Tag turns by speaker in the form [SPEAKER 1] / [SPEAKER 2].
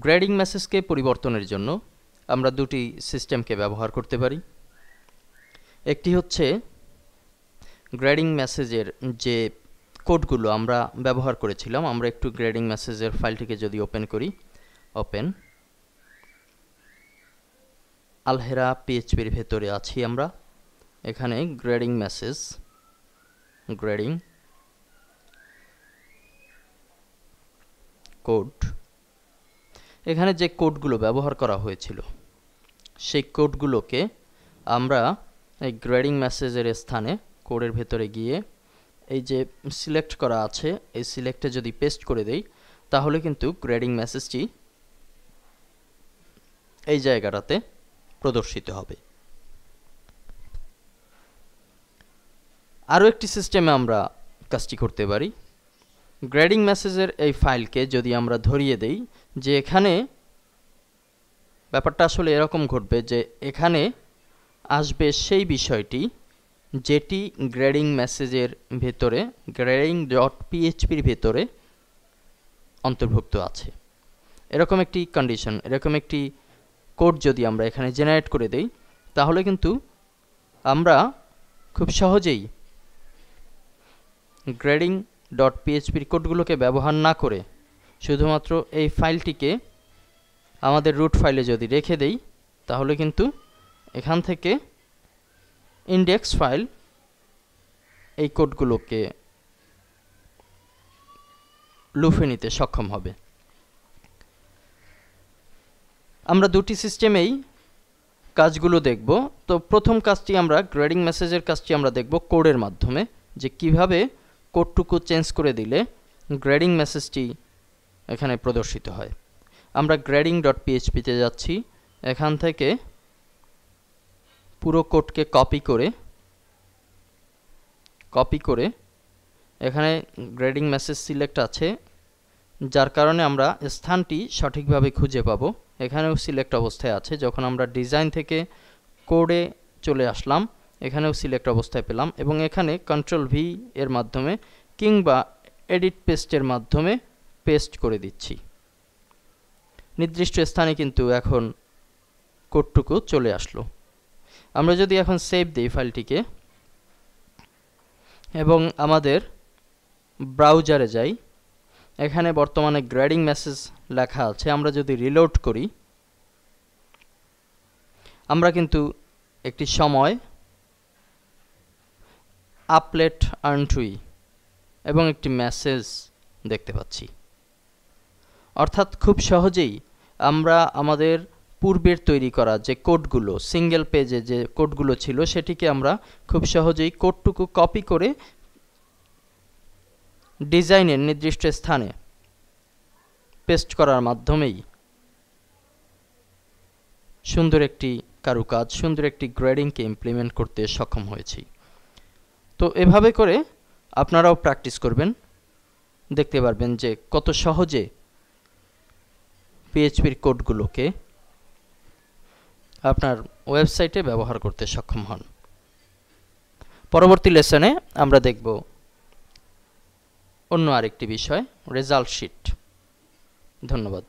[SPEAKER 1] Grading মেসেজকে পরিবর্তনের জন্য আমরা দুটি সিস্টেমকে ব্যবহার করতে পারি। একটি হচ্ছে গ্রেডিং মেসেজের যে কোডগুলো আমরা ব্যবহার করেছিলাম, আমরা একটু গ্রেডিং মেসেজের ফাইলটিকে যদি ওপেন করি, ওপেন আলহেরা পিএইচপির ভেতরে আছি আমরা। এখানে গ্রেডিং মেসেজ, গ্রেডিং কোড, এখানে যে কোডগুলো ব্যবহার করা হয়েছিল সেই কোডগুলোকে আমরা এই গ্রেডিং মেসেজের স্থানে কোডের ভেতরে গিয়ে এই যে সিলেক্ট করা আছে এই সিলেক্টে যদি পেস্ট করে দেই, তাহলে কিন্তু গ্রেডিং মেসেজটি এই জায়গাটাতে প্রদর্শিত হবে। আরও একটি সিস্টেমে আমরা কাজটি করতে পারি। গ্রেডিং মেসেজের এই ফাইলকে যদি আমরা ধরিয়ে দেই যে এখানে ব্যাপারটা আসলে এরকম ঘটবে যে এখানে আসবে সেই বিষয়টি যেটি গ্রেডিং মেসেজের ভেতরে grading.phpর ভেতরে অন্তর্ভুক্ত আছে। এরকম একটি কন্ডিশন, এরকম একটি কোড যদি আমরা এখানে জেনারেট করে দেই, তাহলে কিন্তু আমরা খুব সহজেই grading.phpর কোডগুলোকে ব্যবহার না করে শুধুমাত্র এই ফাইলটিকে আমাদের রুট ফাইলে যদি রেখে দেই, তাহলে কিন্তু এখান থেকে ইন্ডেক্স ফাইল এই কোডগুলোকে লুফে নিতে সক্ষম হবে। আমরা দুটি সিস্টেমেই কাজগুলো দেখব। তো প্রথম কাজটি আমরা গ্রেডিং মেসেজের কাজটি আমরা দেখব কোডের মাধ্যমে, যে কিভাবে কোডটুকু চেঞ্জ করে দিলে গ্রেডিং মেসেজটি এখানে প্রদর্শিত হয়। আমরা grading.phpতে যাচ্ছি, এখান থেকে পুরো কোডকে কপি করে এখানে গ্রেডিং মেসেজ সিলেক্ট আছে, যার কারণে আমরা স্থানটি সঠিকভাবে খুঁজে পাবো। এখানেও সিলেক্ট অবস্থায় আছে। যখন আমরা ডিজাইন থেকে কোডে চলে আসলাম, এখানেও সিলেক্ট অবস্থায় পেলাম, এবং এখানে Ctrl+V এর মাধ্যমে কিংবা এডিট পেস্টের মাধ্যমে পেস্ট করে দিচ্ছি। নির্দিষ্ট স্থানে কিন্তু এখন কোডটুকু চলে আসলো। আমরা যদি এখন সেভ দিই ফাইলটিকে এবং আমাদের ব্রাউজারে যাই, এখানে বর্তমানে গ্রেডিং মেসেজ লেখা আছে। আমরা যদি রিলোড করি, আমরা কিন্তু একটি সময় আপলেট আর্নটুই এবং একটি মেসেজ দেখতে পাচ্ছি। অর্থাৎ খুব সহজেই আমরা আমাদের পূর্বের তৈরি করা যে কোডগুলো, সিঙ্গেল পেজে যে কোডগুলো ছিল, সেটিকে আমরা খুব সহজেই কোডটুকু কপি করে ডিজাইনের নির্দিষ্ট স্থানে পেস্ট করার মাধ্যমেই সুন্দর একটি কারুকাজ, সুন্দর একটি গ্রেডিংকে ইমপ্লিমেন্ট করতে সক্ষম হয়েছি। তো এভাবে করে আপনারাও প্র্যাকটিস করবেন, দেখতে পারবেন যে কত সহজে পিএইচপির কোডগুলোকে আপনার ওয়েবসাইটে ব্যবহার করতে সক্ষম হন। পরবর্তী লেসনে আমরা দেখব অন্য আরেকটি বিষয়, রেজাল্ট শিট। ধন্যবাদ।